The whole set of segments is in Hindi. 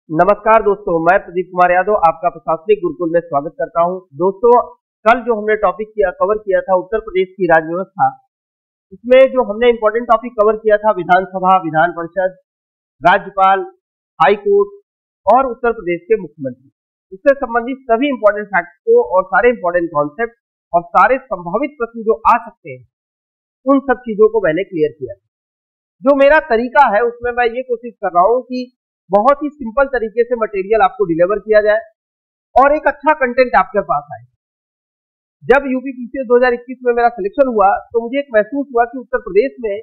नमस्कार दोस्तों, मैं प्रदीप कुमार यादव आपका प्रशासनिक गुरुकुल में स्वागत करता हूं। दोस्तों, कल जो हमने टॉपिक कवर किया था उत्तर प्रदेश की राज्य व्यवस्था, इसमें जो हमने इंपॉर्टेंट टॉपिक कवर किया था विधानसभा, विधान परिषद, राज्यपाल, हाई कोर्ट और उत्तर प्रदेश के मुख्यमंत्री, इससे संबंधित सभी इंपॉर्टेंट फैक्ट्स को और सारे इंपॉर्टेंट कॉन्सेप्ट और सारे संभावित प्रश्न जो आ सकते हैं उन सब चीजों को मैंने क्लियर किया। जो मेरा तरीका है उसमें मैं ये कोशिश कर रहा हूँ कि बहुत ही सिंपल तरीके से मटेरियल आपको डिलीवर किया जाए और एक अच्छा कंटेंट आपके पास आए। जब यूपीपीसीएस 2021 में मेरा सिलेक्शन हुआ तो मुझे एक महसूस हुआ कि उत्तर प्रदेश में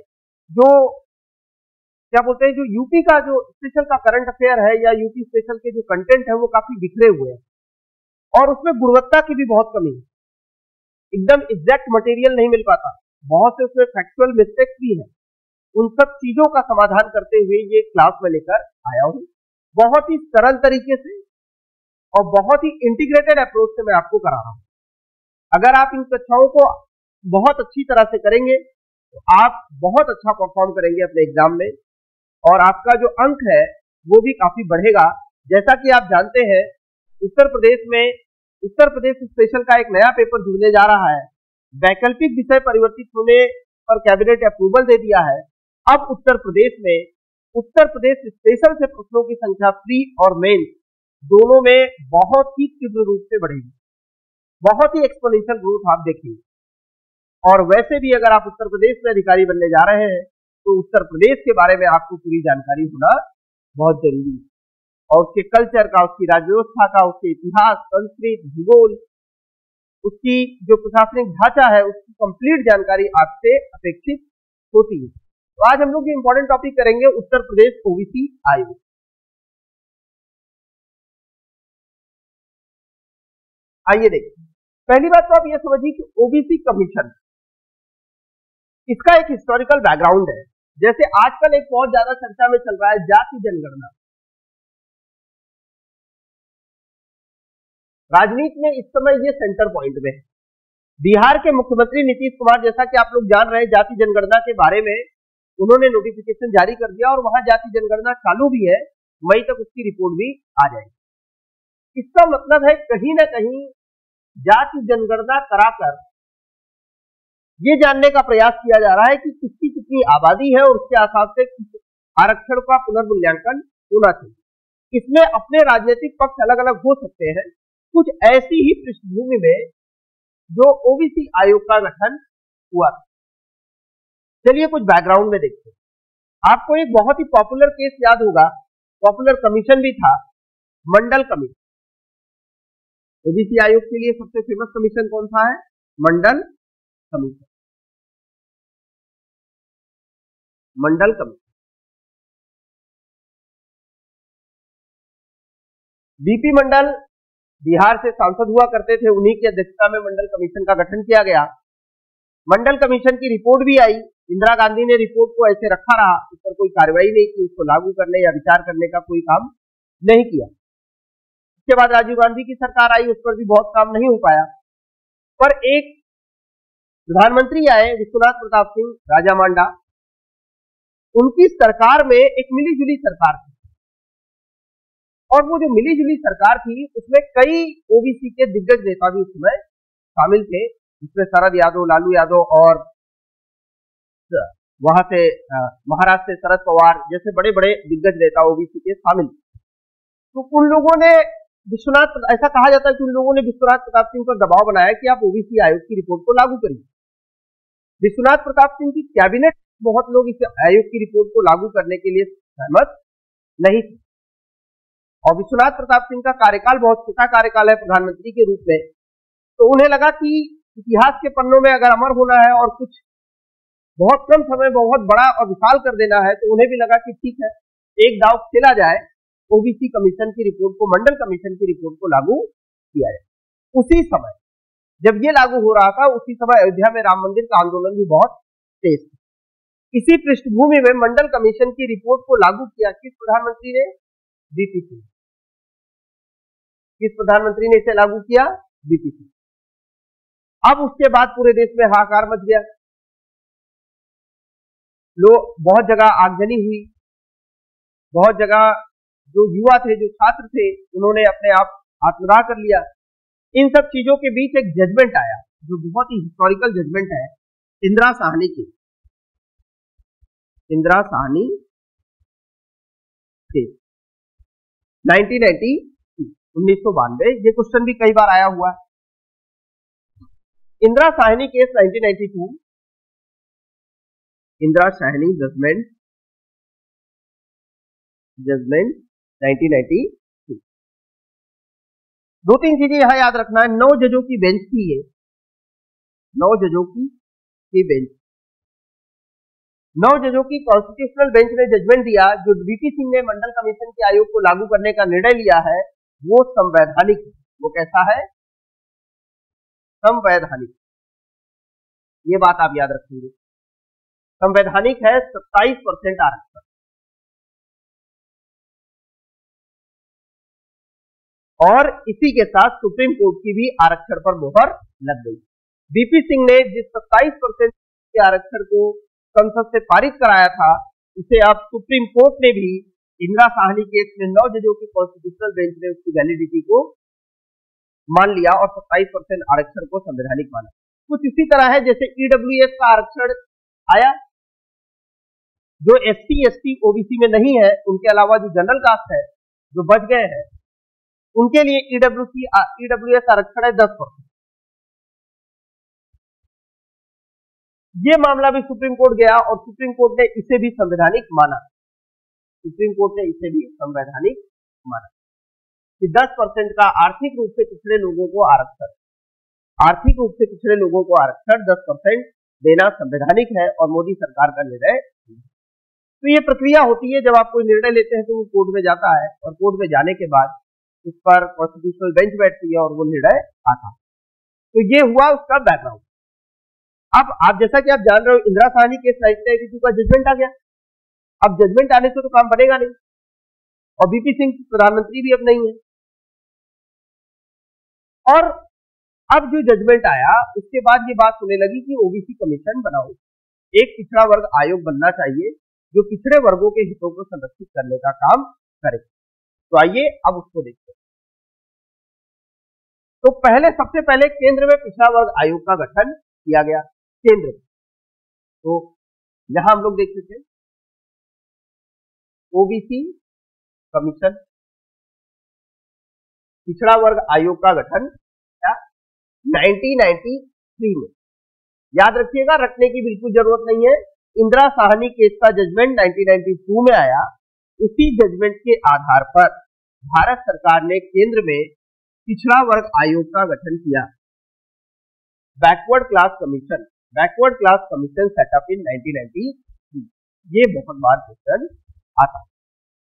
जो क्या बोलते हैं, जो यूपी का जो स्पेशल का करंट अफेयर है या यूपी स्पेशल के जो कंटेंट है वो काफी बिखरे हुए हैं और उसमें गुणवत्ता की भी बहुत कमी है। एकदम एग्जैक्ट मटेरियल नहीं मिल पाता, बहुत से उसमें फैक्चुअल मिस्टेक्स भी है। उन सब चीजों का समाधान करते हुए ये क्लास में लेकर आया हूं, बहुत ही सरल तरीके से और बहुत ही इंटीग्रेटेड अप्रोच से मैं आपको करा रहा हूं। अगर आप इन कक्षाओं को बहुत अच्छी तरह से करेंगे तो आप बहुत अच्छा परफॉर्म करेंगे अपने एग्जाम में और आपका जो अंक है वो भी काफी बढ़ेगा। जैसा कि आप जानते हैं उत्तर प्रदेश स्पेशल का एक नया पेपर जुड़ने जा रहा है। वैकल्पिक विषय परिवर्तित होने पर कैबिनेट अप्रूवल दे दिया है। अब उत्तर प्रदेश स्पेशल से प्रश्नों की संख्या प्री और मेन दोनों में बहुत ही तीव्र रूप से बढ़ेगी, बहुत ही एक्सपोनेंशियल ग्रोथ आप देखिए। और वैसे भी अगर आप उत्तर प्रदेश में अधिकारी बनने जा रहे हैं तो उत्तर प्रदेश के बारे में आपको पूरी जानकारी होना बहुत जरूरी है और उसके कल्चर का, उसकी राज्य व्यवस्था का, उसके इतिहास, संस्कृति, भूगोल, उसकी जो प्रशासनिक ढांचा है उसकी कंप्लीट जानकारी आपसे अपेक्षित होती है। तो आज हम लोग ये इंपॉर्टेंट टॉपिक करेंगे उत्तर प्रदेश ओबीसी आयोग। आइए देखिए, पहली बात तो आप ये समझिए कि ओबीसी कमीशन, इसका एक हिस्टोरिकल बैकग्राउंड है। जैसे आजकल एक बहुत ज्यादा चर्चा में चल रहा है जाति जनगणना। राजनीति में इस समय ये सेंटर पॉइंट में है। बिहार के मुख्यमंत्री नीतीश कुमार, जैसा कि आप लोग जान रहे हैं, जाति जनगणना के बारे में उन्होंने नोटिफिकेशन जारी कर दिया और वहां जाति जनगणना चालू भी है, मई तक उसकी रिपोर्ट भी आ जाएगी। इसका मतलब है कहीं ना कहीं जाति जनगणना कराकर ये जानने का प्रयास किया जा रहा है कि किसकी कितनी आबादी है और उसके हिसाब से आरक्षण का पुनर्मूल्यांकन होना चाहिए। इसमें अपने राजनीतिक पक्ष अलग अलग हो सकते हैं। कुछ ऐसी ही पृष्ठभूमि में जो ओबीसी आयोग का गठन हुआ था। चलिए कुछ बैकग्राउंड में देखते हैं। आपको एक बहुत ही पॉपुलर केस याद होगा, पॉपुलर कमीशन भी था, मंडल कमीशन। ओबीसी आयोग के लिए सबसे फेमस कमीशन कौन सा है? मंडल कमीशन। मंडल कमीशन बीपी मंडल बिहार से सांसद हुआ करते थे, उन्हीं की अध्यक्षता में मंडल कमीशन का गठन किया गया। मंडल कमीशन की रिपोर्ट भी आई। इंदिरा गांधी ने रिपोर्ट को ऐसे रखा रहा, उस पर कोई कार्रवाई नहीं की, उसको लागू करने या विचार करने का कोई काम नहीं किया। उसके बाद राजीव गांधी की सरकार आई, उस पर भी बहुत काम नहीं हो पाया। पर एक प्रधानमंत्री आए, विश्वनाथ प्रताप सिंह राजा मांडा, उनकी सरकार में एक मिलीजुली सरकार थी और वो जो मिलीजुली सरकार थी उसमें कई ओबीसी के दिग्गज नेता भी उसमें शामिल थे, जिसमें शरद यादव, लालू यादव और वहां से महाराष्ट्र से शरद पवार जैसे बड़े बड़े दिग्गज नेता ओबीसी के शामिल। तो उन लोगों ने ऐसा कहा जाता है कि उन लोगों ने विश्वनाथ प्रताप सिंह पर दबाव बनाया कि आप ओबीसी आयोग की रिपोर्ट को लागू करिए। विश्वनाथ प्रताप सिंह की कैबिनेट बहुत लोग इस आयोग की रिपोर्ट को लागू करने के लिए सहमत नहीं थे और विश्वनाथ प्रताप सिंह का कार्यकाल बहुत छोटा कार्यकाल है प्रधानमंत्री के रूप में। तो उन्हें लगा कि इतिहास के पन्नों में अगर अमर होना है और कुछ बहुत कम समय बहुत बड़ा और विशाल कर देना है, तो उन्हें भी लगा कि ठीक है, एक दांव खेला जाए, ओबीसी कमीशन की रिपोर्ट को, मंडल कमीशन की रिपोर्ट को लागू किया जाए। उसी समय जब ये लागू हो रहा था, उसी समय अयोध्या में राम मंदिर का आंदोलन भी बहुत तेज था। इसी पृष्ठभूमि में मंडल कमीशन की रिपोर्ट को लागू किया किस प्रधानमंत्री ने? बीपी सिंह। किस प्रधानमंत्री ने इसे लागू किया? बीपी सिंह। अब उसके बाद पूरे देश में हाहाकार मच गया, बहुत जगह आगजनी हुई, बहुत जगह जो युवा थे, जो छात्र थे, उन्होंने अपने आप आत्मदाह कर लिया। इन सब चीजों के बीच एक जजमेंट आया जो बहुत ही हिस्टोरिकल जजमेंट है, इंदिरा साहनी केस। इंदिरा साहनी केस 1992। ये क्वेश्चन भी कई बार आया हुआ है। Indira Sawhney case 1992, Indira Sawhney judgment 1992। दो तीन चीजें यहां याद रखना है। 9 जजों की बेंच थी ये, 9 जजों की बेंच, 9 जजों की कॉन्स्टिट्यूशनल बेंच ने जजमेंट दिया जो वीपी सिंह ने मंडल कमीशन के आयोग को लागू करने का निर्णय लिया है वो संवैधानिक है। वो कैसा है? संवैधानिक। ये बात आप याद रखेंगे। संवैधानिक है 27% आरक्षण। और इसी के साथ सुप्रीम कोर्ट की भी आरक्षण पर मोहर लग गई। बीपी सिंह ने जिस 27% के आरक्षण को संसद से पारित कराया था, उसे अब सुप्रीम कोर्ट ने भी इंदिरा साहनी केस में 9 जजों की कॉन्स्टिट्यूशनल बेंच ने उसकी वैलिडिटी को मान लिया और 27% आरक्षण को संवैधानिक माना। कुछ इसी तरह है जैसे ईडब्ल्यूएस का आरक्षण आया, जो एससी एसटी ओबीसी में नहीं है, उनके अलावा जो जनरल कास्ट है, जो बच गए हैं, उनके लिए ईडब्ल्यूएस आरक्षण है 10%। ये मामला भी सुप्रीम कोर्ट गया और सुप्रीम कोर्ट ने इसे भी संवैधानिक माना। सुप्रीम कोर्ट ने इसे भी संवैधानिक माना कि 10% का आर्थिक रूप से पिछड़े लोगों को आरक्षण, आर्थिक रूप से पिछड़े लोगों को आरक्षण 10% देना संवैधानिक है और मोदी सरकार का निर्णय। तो ये प्रक्रिया होती है, जब आप कोई निर्णय लेते हैं तो वो कोर्ट में जाता है और कोर्ट में जाने के बाद उस पर कॉन्स्टिट्यूशनल बेंच बैठती है और वो निर्णय आता है। तो ये हुआ उसका बैकग्राउंड। अब आप जैसा कि आप जान रहे हो, इंदिरा साहनी केस 1992 का जजमेंट आ गया। अब जजमेंट आने से तो काम बनेगा नहीं और बीपी सिंह प्रधानमंत्री भी अब नहीं है। और अब जो जजमेंट आया उसके बाद ये बात होने लगी कि ओबीसी कमीशन बनाओ, एक पिछड़ा वर्ग आयोग बनना चाहिए जो पिछड़े वर्गों के हितों को संरक्षित करने का काम करे। तो आइए अब उसको देखते हैं। तो पहले, सबसे पहले केंद्र में पिछड़ा वर्ग आयोग का गठन किया गया, केंद्र में। तो यहां हम लोग देखते थे ओबीसी कमीशन, पिछड़ा वर्ग आयोग का गठन 1993 में। याद रखिएगा, रखने की बिल्कुल जरूरत नहीं है। इंदिरा साहनी केस का जजमेंट 1992 में आया। उसी जजमेंट के आधार पर भारत सरकार ने केंद्र में पिछड़ा वर्ग आयोग का गठन किया, backward class commission, backward class commission setup in 1993। ये बहुत बार क्वेश्चन आता है।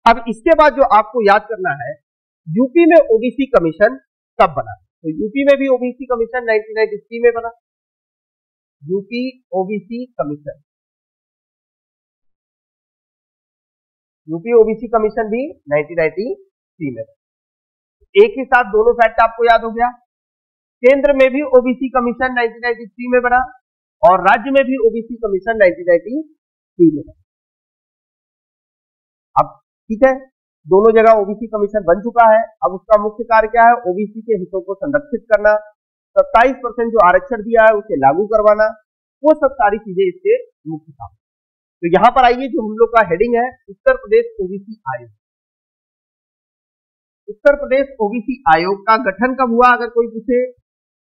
अब इसके बाद जो आपको याद करना है, यूपी में ओबीसी कमीशन कब बना? तो यूपी में भी ओबीसी कमीशन 1993 में बना। UP OBC commission, UP OBC commission भी 1993 में। एक ही साथ दोनों फैक्ट आपको याद हो गया। केंद्र में भी ओबीसी कमीशन 1993 में बना और राज्य में भी ओबीसी कमीशन 1993 में बना। अब ठीक है, दोनों जगह ओबीसी कमीशन बन चुका है। अब उसका मुख्य कार्य क्या है? ओबीसी के हितों को संरक्षित करना, 27% जो आरक्षण दिया है उसे लागू करवाना, वो सब सारी चीजें इसके मुख्य काम। तो यहां पर आइए, जो हम लोग का हेडिंग है, उत्तर प्रदेश ओबीसी आयोग। उत्तर प्रदेश ओबीसी आयोग का गठन कब हुआ अगर कोई पूछे?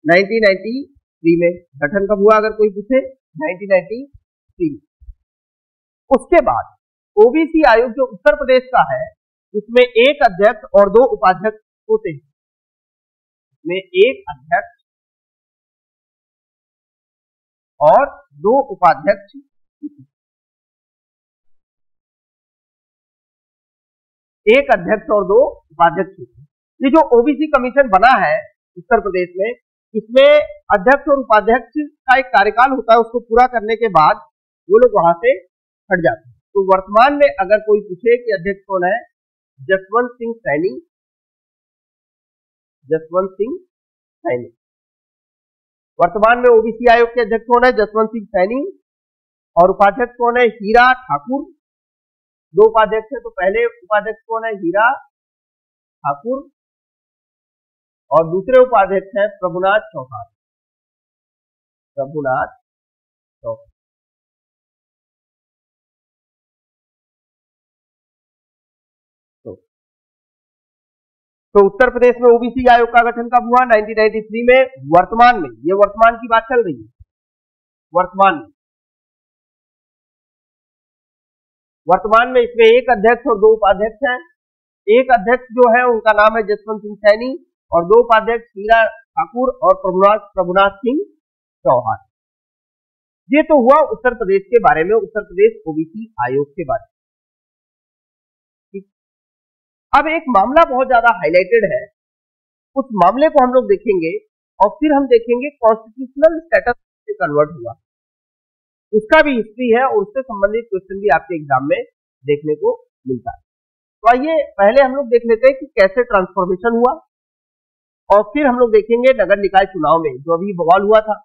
1993 में। गठन कब हुआ अगर कोई पूछे? 1993 में। उसके बाद ओबीसी आयोग जो उत्तर प्रदेश का है, उसमें एक अध्यक्ष और 2 उपाध्यक्ष होते हैं। इसमें एक अध्यक्ष और 2 उपाध्यक्ष, एक अध्यक्ष और 2 उपाध्यक्ष होते हैं। ये जो ओबीसी कमीशन बना है उत्तर प्रदेश में, इसमें अध्यक्ष और उपाध्यक्ष का एक कार्यकाल होता है, उसको पूरा करने के बाद वो लोग वहां से हट जाते हैं। तो वर्तमान में अगर कोई पूछे कि अध्यक्ष कौन है, जसवंत सिंह सैनी, जसवंत सिंह सैनी। वर्तमान में ओबीसी आयोग के अध्यक्ष कौन है? जसवंत सिंह सैनी। और उपाध्यक्ष कौन है? हीरा ठाकुर। दो उपाध्यक्ष है, तो पहले उपाध्यक्ष कौन है? हीरा ठाकुर, और दूसरे उपाध्यक्ष है प्रभुनाथ चौहान। प्रभुनाथ चौहान। तो उत्तर प्रदेश में ओबीसी आयोग का गठन कब हुआ? 1993 में। वर्तमान में, ये वर्तमान की बात चल रही है, वर्तमान में इसमें एक अध्यक्ष और दो उपाध्यक्ष हैं। एक अध्यक्ष जो है उनका नाम है जसवंत सिंह सैनी, और दो उपाध्यक्ष हीरा ठाकुर और प्रभुनाथ सिंह चौहान। ये तो हुआ उत्तर प्रदेश के बारे में, उत्तर प्रदेश ओबीसी आयोग के बारे में। अब एक मामला बहुत ज्यादा हाईलाइटेड है, उस मामले को हम लोग देखेंगे और फिर हम देखेंगे कॉन्स्टिट्यूशनल स्टेटस से कन्वर्ट हुआ, उसका भी हिस्ट्री है और उससे संबंधित क्वेश्चन भी आपके एग्जाम में देखने को मिलता है। तो आइए पहले हम लोग देख लेते हैं कि कैसे ट्रांसफॉर्मेशन हुआ, और फिर हम लोग देखेंगे नगर निकाय चुनाव में जो अभी बवाल हुआ था।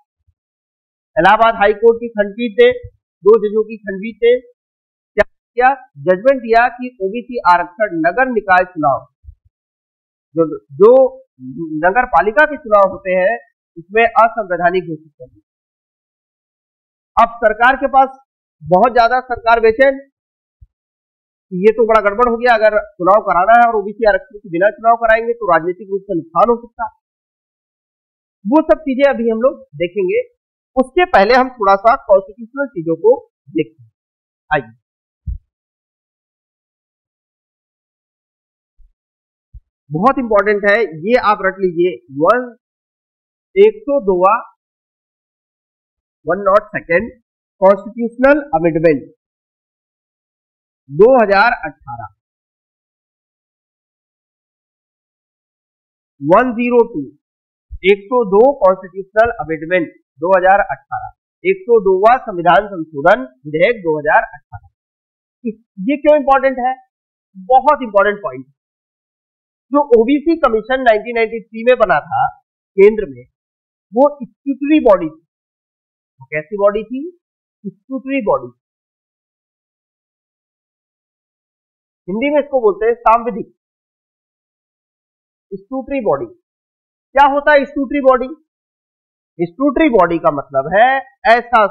इलाहाबाद हाई कोर्ट की खंडपीठ ने, दो जजों की खंडपीठ ने क्या जजमेंट दिया कि ओबीसी आरक्षण नगर निकाय चुनाव, जो नगर पालिका के चुनाव होते हैं, उसमें असंवैधानिक घोषित कर दिया। अब सरकार के पास बहुत ज्यादा सरकार बेचैन, ये तो बड़ा गड़बड़ हो गया, अगर चुनाव कराना है और ओबीसी आरक्षण के बिना चुनाव कराएंगे तो राजनीतिक रूप से नुकसान हो सकता है। वो सब चीजें अभी हम लोग देखेंगे, उसके पहले हम थोड़ा सा कॉन्स्टिट्यूशनल चीजों को देखते हैं। आइए, बहुत इंपॉर्टेंट है, ये आप रट लीजिए। 102वां 102nd constitutional amendment 2018, 102 102 constitutional amendment 2018, 102वां संविधान संशोधन विधेयक 2018। ये क्यों इंपॉर्टेंट है? बहुत इंपॉर्टेंट पॉइंट। जो ओबीसी कमीशन 1993 में बना था केंद्र में, वो स्टैट्यूटरी बॉडी थी। वो कैसी बॉडी थी? Statutory body. हिंदी में इसको बोलते हैं सांविधिक। स्टैट्यूटरी बॉडी क्या होता है? स्टैट्यूटरी बॉडी, स्टैट्यूटरी बॉडी का मतलब है ऐसा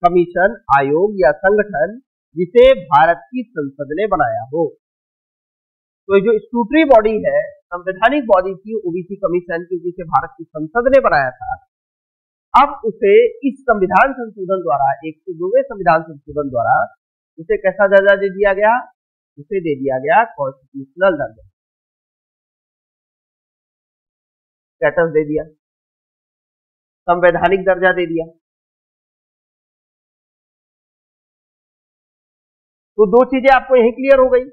कमीशन, आयोग या संगठन जिसे भारत की संसद ने बनाया हो। तो जो स्टैट्यूटरी बॉडी है, संवैधानिक बॉडी थी ओबीसी कमीशन, क्योंकि इसे भारत की संसद ने बनाया था। अब उसे इस संविधान संशोधन द्वारा, 102वें संविधान संशोधन द्वारा उसे कैसा दर्जा दे दिया गया? उसे दे दिया गया कॉन्स्टिट्यूशनल दर्जा, स्टेटस दे दिया, संवैधानिक दर्जा दे दिया। तो दो चीजें आपको यही क्लियर हो गई।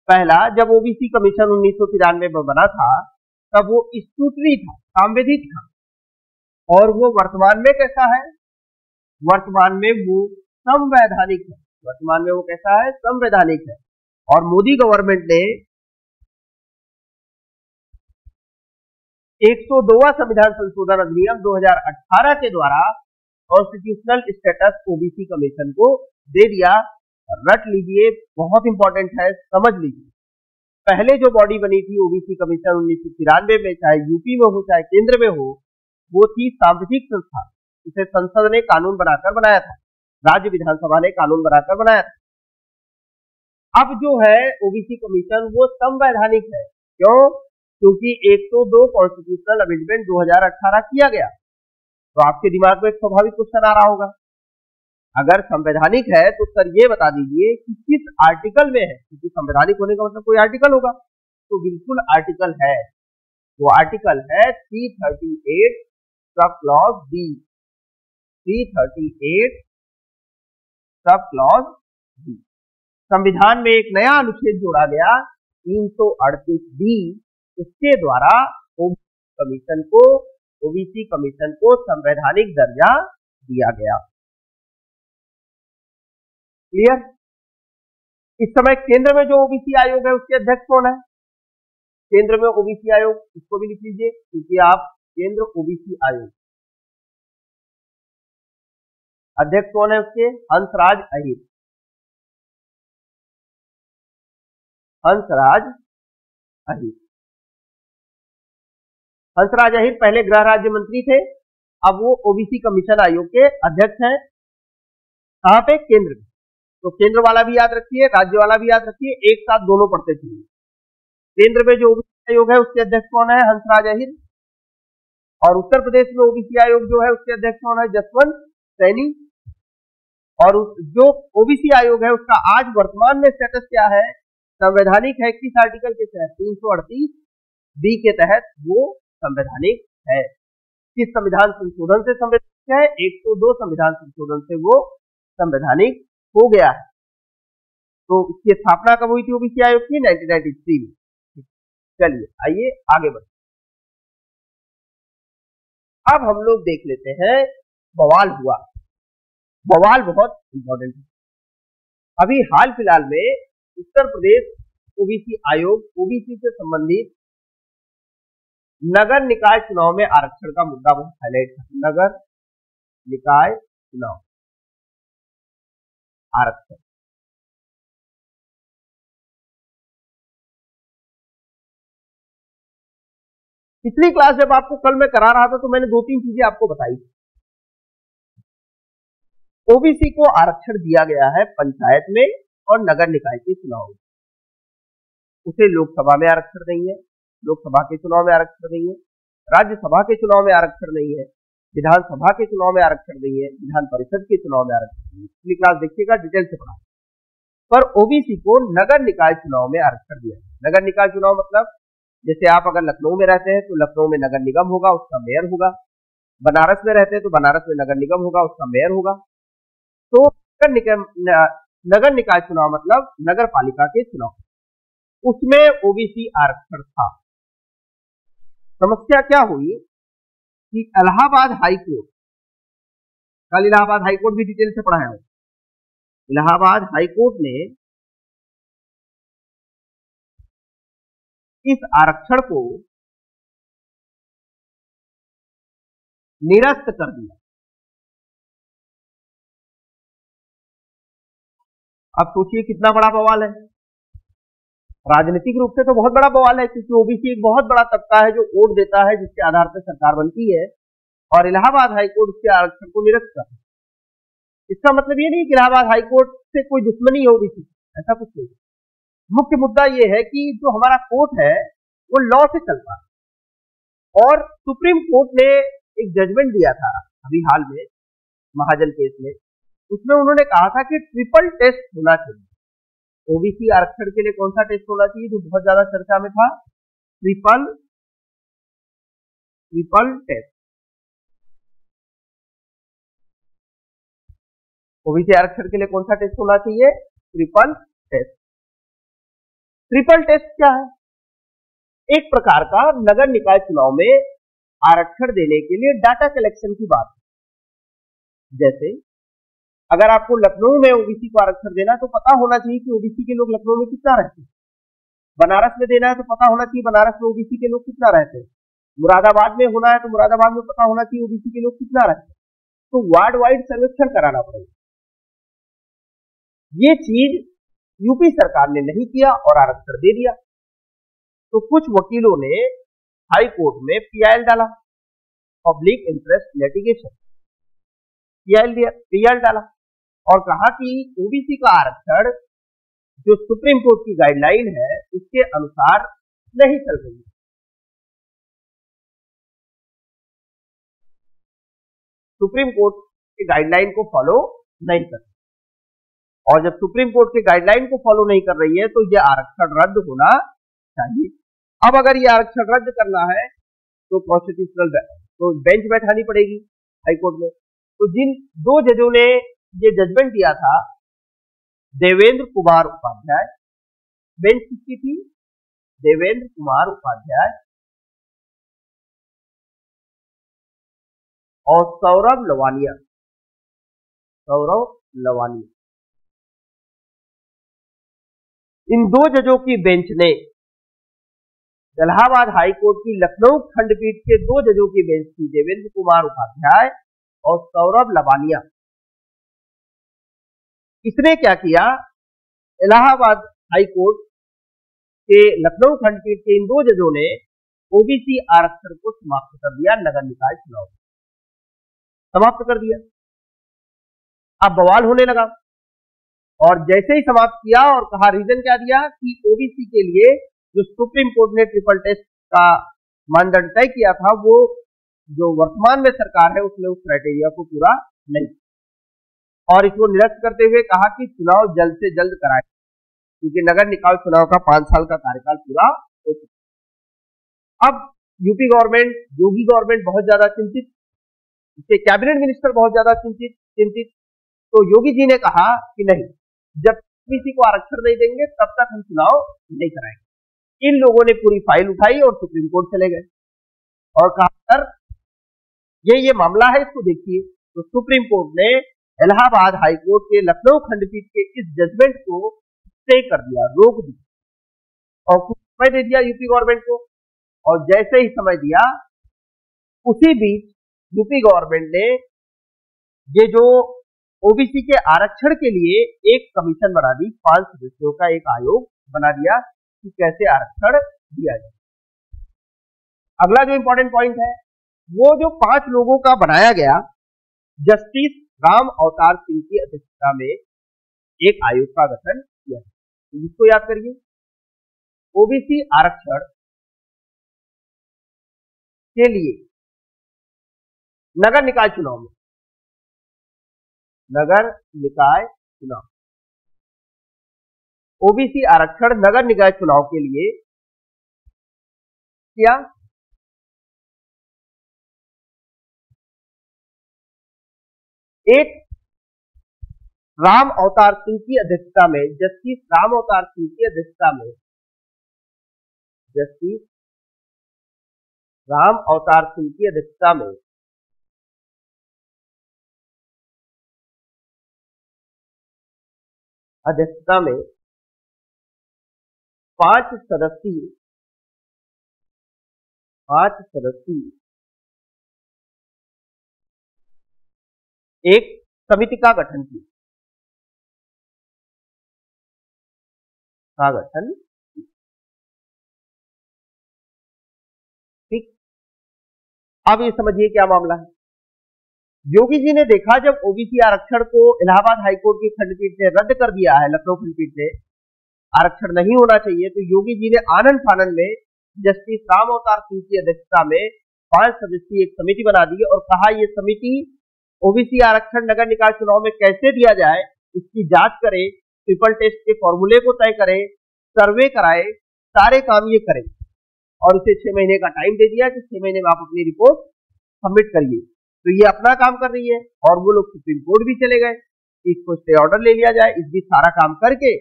पहला, जब ओबीसी कमीशन 1993 में बना था तब वो स्टैट्यूटरी था, सांविधिक था, और वो वर्तमान में कैसा है? वर्तमान में वो संवैधानिक है। वर्तमान में वो कैसा है? संवैधानिक है। और मोदी गवर्नमेंट ने 102वां संविधान संशोधन अधिनियम 2018 के द्वारा कॉन्स्टिट्यूशनल स्टेटस ओबीसी कमीशन को दे दिया। रट लीजिए, बहुत इंपॉर्टेंट है, समझ लीजिए। पहले जो बॉडी बनी थी ओबीसी कमीशन 1993 में, चाहे यूपी में हो चाहे केंद्र में हो, वो थी सांविधिक संस्था। इसे संसद ने कानून बनाकर बनाया था, राज्य विधानसभा ने कानून बनाकर बनाया था। अब जो है ओबीसी कमीशन वो संवैधानिक है। क्यों? क्योंकि 102 कॉन्स्टिट्यूशनल अमेंडमेंट 2018 किया गया। तो आपके दिमाग में एक स्वाभाविक क्वेश्चन आ रहा होगा, अगर संवैधानिक है तो सर ये बता दीजिए कि किस आर्टिकल में है, क्योंकि संवैधानिक होने का मतलब कोई आर्टिकल होगा। तो बिल्कुल आर्टिकल है, वो आर्टिकल है 338 sub clause B, 338 sub clause B. संविधान में एक नया अनुच्छेद जोड़ा गया 338 उसके द्वारा ओबीसी कमीशन को संवैधानिक दर्जा दिया गया। क्लियर? इस समय केंद्र में जो ओबीसी आयोग है उसके अध्यक्ष कौन है? केंद्र में ओबीसी आयोग, इसको भी लिख लीजिए क्योंकि आप केंद्र ओबीसी आयोग, अध्यक्ष कौन है उसके? हंसराज अहीर। हंसराज अहीर। हंसराज अहीर पहले गृह राज्य मंत्री थे, अब वो ओबीसी कमीशन आयोग के अध्यक्ष हैं। कहां पे? केंद्र में। तो केंद्र वाला भी याद रखिए, राज्य वाला भी याद रखिए, एक साथ दोनों पढ़ते चलिए। केंद्र में जो ओबीसी आयोग है उसके अध्यक्ष कौन है? हंसराज अहीर। और उत्तर प्रदेश में ओबीसी आयोग जो है उसके अध्यक्ष कौन है? जसवंत सैनी। और जो ओबीसी आयोग है उसका आज वर्तमान में स्टेटस क्या है? संवैधानिक है। किस आर्टिकल के तहत? 338 बी के तहत वो संवैधानिक है। किस संविधान संशोधन से संवैधानिक है? 102 संविधान संशोधन से वो संवैधानिक हो गया है। तो इसकी स्थापना कब हुई थी ओबीसी आयोग की? 1993 में। चलिए आइए आगे बढ़ते। अब हम लोग देख लेते हैं बवाल हुआ। बवाल बहुत इंपॉर्टेंट है। अभी हाल फिलहाल में उत्तर प्रदेश ओबीसी आयोग ओबीसी से संबंधित नगर निकाय चुनाव में आरक्षण का मुद्दा बहुत हाईलाइट था। नगर निकाय चुनाव आरक्षण। पिछली क्लास जब आपको कल मैं करा रहा था तो मैंने 2-3 चीजें आपको बताई। ओबीसी को आरक्षण दिया गया है पंचायत में और नगर निकाय के चुनाव में। उसे लोकसभा में आरक्षण नहीं है, लोकसभा के चुनाव में आरक्षण नहीं है, राज्यसभा के चुनाव में आरक्षण नहीं है, विधानसभा के चुनाव में आरक्षण नहीं है, विधान परिषद के चुनाव में आरक्षण नहीं है। पिछली क्लास देखिएगा, डिटेल से पढ़ा। पर ओबीसी को नगर निकाय चुनाव में आरक्षण दिया। नगर निकाय चुनाव मतलब जैसे आप अगर लखनऊ में रहते हैं तो लखनऊ में नगर निगम होगा, उसका मेयर होगा। बनारस में रहते हैं तो बनारस में नगर निगम होगा, उसका मेयर होगा। तो नगर निकाय चुनाव मतलब नगर पालिका के चुनाव, उसमें ओबीसी आरक्षण था। समस्या क्या हुई कि इलाहाबाद हाईकोर्ट, कल इलाहाबाद हाईकोर्ट भी डिटेल से पढ़ा है। इलाहाबाद हाईकोर्ट ने इस आरक्षण को निरस्त कर दिया। अब सोचिए कितना बड़ा बवाल है। राजनीतिक रूप से तो बहुत बड़ा बवाल है, क्योंकि ओबीसी एक बहुत बड़ा तबका है जो वोट देता है, जिसके आधार पर सरकार बनती है। और इलाहाबाद हाईकोर्ट उसके आरक्षण को निरस्त कर। इसका मतलब ये नहीं कि इलाहाबाद हाईकोर्ट से कोई दुश्मनी है ओबीसी, ऐसा कुछ नहीं। मुख्य मुद्दा यह है कि जो हमारा कोर्ट है वो लॉ से चलता है। और सुप्रीम कोर्ट ने एक जजमेंट दिया था अभी हाल में महाजन केस में, उसमें उन्होंने कहा था कि ट्रिपल टेस्ट होना चाहिए। ओबीसी आरक्षण के लिए कौन सा टेस्ट होना चाहिए जो बहुत ज्यादा चर्चा में था? Triple test. ओबीसी आरक्षण के लिए कौन सा टेस्ट होना चाहिए? Triple test. ट्रिपल टेस्ट क्या है? एक प्रकार का नगर निकाय चुनाव में आरक्षण देने के लिए डाटा कलेक्शन की बात है। जैसे अगर आपको लखनऊ में ओबीसी को आरक्षण देना है तो पता होना चाहिए कि ओबीसी के लोग लखनऊ में कितना रहते हैं। बनारस में देना है तो पता होना चाहिए बनारस में ओबीसी के लोग कितना रहते हैं। मुरादाबाद में होना है तो मुरादाबाद में पता होना चाहिए ओबीसी के लोग कितना रहते हैं। तो वार्ड वाइड सर्वेक्षण कराना पड़ेगा। ये चीज यूपी सरकार ने नहीं किया और आरक्षण दे दिया। तो कुछ वकीलों ने हाई कोर्ट में पीआईएल डाला, पब्लिक इंटरेस्ट लिटिगेशन, पीआईएल डाला और कहा कि ओबीसी का आरक्षण जो सुप्रीम कोर्ट की गाइडलाइन है उसके अनुसार नहीं चल रही है। सुप्रीम कोर्ट की गाइडलाइन को फॉलो नहीं कर रही, और जब सुप्रीम कोर्ट की गाइडलाइन को फॉलो नहीं कर रही है तो यह आरक्षण रद्द होना चाहिए। अब अगर यह आरक्षण रद्द करना है तो कॉन्स्टिट्यूशनल तो बेंच बैठानी पड़ेगी हाईकोर्ट में। तो जिन दो जजों ने ये जजमेंट दिया था, देवेंद्र कुमार उपाध्याय, बेंच किसकी थी? देवेंद्र कुमार उपाध्याय और सौरभ लवानिया। इन दो जजों की बेंच ने, इलाहाबाद हाईकोर्ट की लखनऊ खंडपीठ के दो जजों की बेंच थी, देवेंद्र कुमार उपाध्याय और सौरभ लवानिया। इसने क्या किया? इलाहाबाद हाईकोर्ट कि लखनऊ खंडपीठ के इन दो जजों ने ओबीसी आरक्षण को समाप्त कर दिया नगर निकाय चुनाव, समाप्त कर दिया। अब बवाल होने लगा और जैसे ही समाप्त किया और कहा, रीजन क्या दिया कि ओबीसी के लिए जो सुप्रीम कोर्ट ने ट्रिपल टेस्ट का मानदंड तय किया था, वो जो वर्तमान में सरकार है उसने उस क्राइटेरिया को पूरा नहीं, और इसको निरस्त करते हुए कहा कि चुनाव जल्द से जल्द कराए, क्योंकि नगर निकाय चुनाव का 5 साल का कार्यकाल पूरा हो चुका। अब यूपी गवर्नमेंट, योगी गवर्नमेंट बहुत ज्यादा चिंतित, इसके कैबिनेट मिनिस्टर बहुत ज्यादा चिंतित। तो योगी जी ने कहा कि नहीं, जब किसी को आरक्षण नहीं देंगे तब तक हम चुनाव नहीं कराएंगे। इन लोगों ने पूरी फाइल उठाई और सुप्रीम कोर्ट चले गए और कहा, सर ये मामला है, इसको देखिए। तो सुप्रीम कोर्ट ने इलाहाबाद हाई कोर्ट के लखनऊ खंडपीठ के इस जजमेंट को स्टे कर दिया, रोक दिया और कुछ समय दे दिया यूपी गवर्नमेंट को। और जैसे ही समय दिया, उसी बीच यूपी गवर्नमेंट ने ये जो ओबीसी के आरक्षण के लिए एक कमीशन बना दी, 5 सदस्यों का एक आयोग बना दिया कि कैसे आरक्षण दिया जाए। अगला जो इंपॉर्टेंट पॉइंट है, वो जो 5 लोगों का बनाया गया, जस्टिस राम अवतार सिंह की अध्यक्षता में एक आयोग का गठन किया। तो इसको याद करिए, ओबीसी आरक्षण के लिए नगर निकाय चुनाव में, नगर निकाय चुनाव, ओबीसी आरक्षण नगर निकाय चुनाव के लिए किया। एक राम अवतार सिंह की अध्यक्षता में, जस्टिस राम अवतार सिंह की अध्यक्षता में, जस्टिस राम अवतार सिंह की अध्यक्षता में अध्यक्षता में 5 सदस्यीय एक समिति का गठन किया, ठीक। अब ये समझिए क्या मामला है। योगी जी ने देखा, जब ओबीसी आरक्षण को इलाहाबाद हाईकोर्ट की खंडपीठ ने रद्द कर दिया है, लखनऊ खंडपीठ ने आरक्षण नहीं होना चाहिए, तो योगी जी ने आनंद फानन में जस्टिस राम अवतार सिंह की अध्यक्षता में 5 सदस्यीय एक समिति बना दी और कहा, ये समिति ओबीसी आरक्षण नगर निकाय चुनाव में कैसे दिया जाए इसकी जांच करे, ट्रिपल टेस्ट के फॉर्मूले को तय करे, सर्वे कराए, सारे काम ये करे और इसे 6 महीने का टाइम दे दिया कि 6 महीने में आप अपनी रिपोर्ट सबमिट करिए। तो ये अपना काम कर रही है और वो लोग सुप्रीम कोर्ट भी चले गए, इसको स्टे ऑर्डर ले लिया जाए, इस बीच सारा काम करके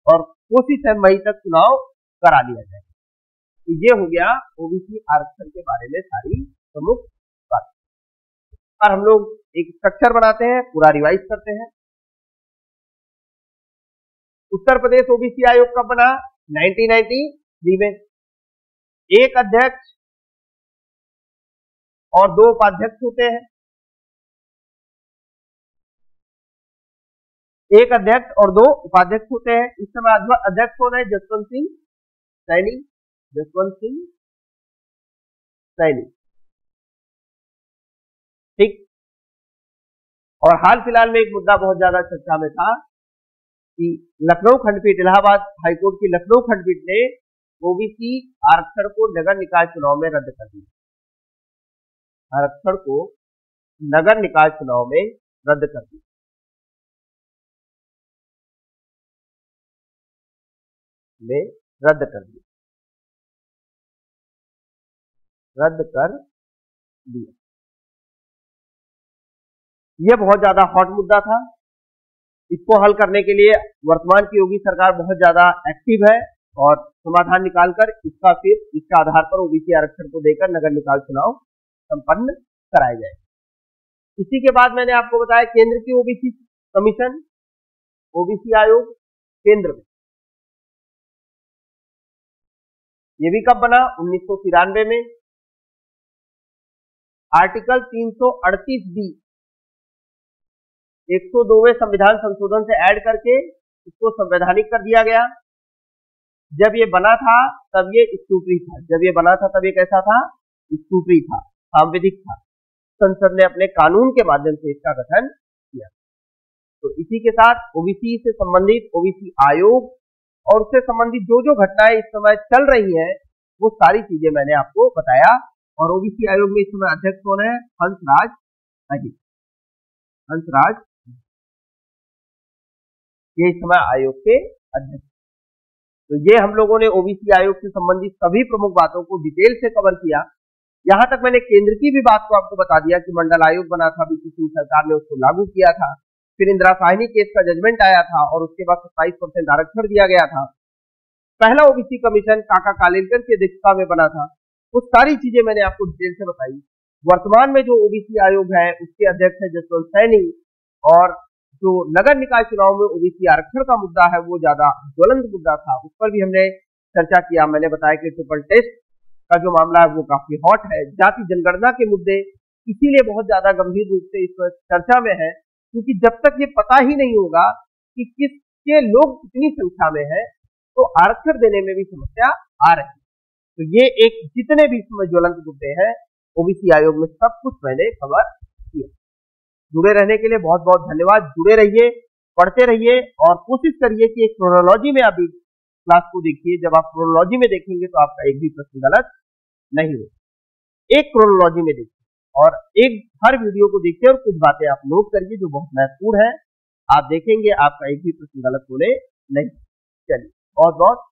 और कोशिश है मई तक चुनाव करा लिया जाए। तो ये हो गया ओबीसी आरक्षण के बारे में सारी प्रमुख बात। और हम लोग एक स्ट्रक्चर बनाते हैं, पूरा रिवाइज करते हैं। उत्तर प्रदेश ओबीसी आयोग कब बना? 1993 में। एक अध्यक्ष और 2 उपाध्यक्ष होते हैं, एक अध्यक्ष और 2 उपाध्यक्ष होते हैं। इस समय अध्यक्ष कौन है? जसवंत सिंह सैनी, जसवंत सिंह सैनी, ठीक। और हाल फिलहाल में एक मुद्दा बहुत ज्यादा चर्चा में था कि लखनऊ खंडपीठ, इलाहाबाद हाईकोर्ट की लखनऊ खंडपीठ ने ओबीसी आरक्षण को नगर निकाय चुनाव में रद्द कर दिया, आरक्षण को नगर निकाय चुनाव में रद्द कर दिया, रद्द कर दिया। यह बहुत ज्यादा हॉट मुद्दा था। इसको हल करने के लिए वर्तमान की योगी सरकार बहुत ज्यादा एक्टिव है और समाधान निकालकर इसका आधार पर ओबीसी आरक्षण को देकर नगर निकाय चुनाव संपन्न कराए जाए। इसी के बाद मैंने आपको बताया केंद्र की ओबीसी कमीशन, ओबीसी आयोग केंद्र में, ये भी कब बना? 1993 में। आर्टिकल 338B 102वें संविधान संशोधन से ऐड करके इसको संवैधानिक कर दिया गया। जब ये बना था तब ये स्कूटरी था, जब ये बना था तब ये कैसा था, स्कूटरी था, सांविधिक था। संसद ने अपने कानून के माध्यम से इसका गठन किया। तो इसी के साथ ओबीसी से संबंधित ओबीसी आयोग और उससे संबंधित जो जो घटनाएं इस समय चल रही हैं वो सारी चीजें मैंने आपको बताया। और ओबीसी आयोग में इस समय अध्यक्ष कौन है, हंसराज अहीर, हंसराज ये इस समय आयोग के अध्यक्ष। तो ये हम लोगों ने ओबीसी आयोग से संबंधित सभी प्रमुख बातों को डिटेल से कवर किया। यहां तक मैंने केंद्र की भी बात को आपको बता दिया कि मंडल आयोग बना था, बीपी सिंह सरकार ने उसको लागू किया था। फिर इंदिरा साहनी केस का जजमेंट आया था और उसके बाद 27% आरक्षण दिया गया था। पहला ओबीसी कमीशन काका कालेलकर की अध्यक्षता में बना था। वो सारी चीजें मैंने आपको डिटेल से बताई। वर्तमान में जो ओबीसी आयोग है उसके अध्यक्ष है जसवंत सैनी, और जो नगर निकाय चुनाव में ओबीसी आरक्षण का मुद्दा है वो ज्यादा ज्वलंत मुद्दा था, उस पर भी हमने चर्चा किया। मैंने बताया कि ट्रिपल टेस्ट का जो मामला है वो काफी हॉट है। जाति जनगणना के मुद्दे इसीलिए बहुत ज्यादा गंभीर रूप से इस चर्चा में है क्योंकि जब तक ये पता ही नहीं होगा कि किसके लोग कितनी संख्या में है तो आरक्षण देने में भी समस्या आ रही है। तो ये एक जितने भी इसमें ज्वलंत मुद्दे हैं ओबीसी आयोग में सब कुछ मैंने कवर किया। जुड़े रहने के लिए बहुत बहुत धन्यवाद। जुड़े रहिए, पढ़ते रहिए और कोशिश करिए कि एक क्रोनोलॉजी में आप क्लास को देखिए। जब आप क्रोनोलॉजी में देखेंगे तो आपका एक भी प्रश्न गलत नहीं होगा। एक क्रोनोलॉजी में देखिए और एक हर वीडियो को देखिए और कुछ बातें आप नोट करिए जो बहुत महत्वपूर्ण है। आप देखेंगे आपका एक भी प्रश्न गलत होने नहीं। चलिए बहुत बहुत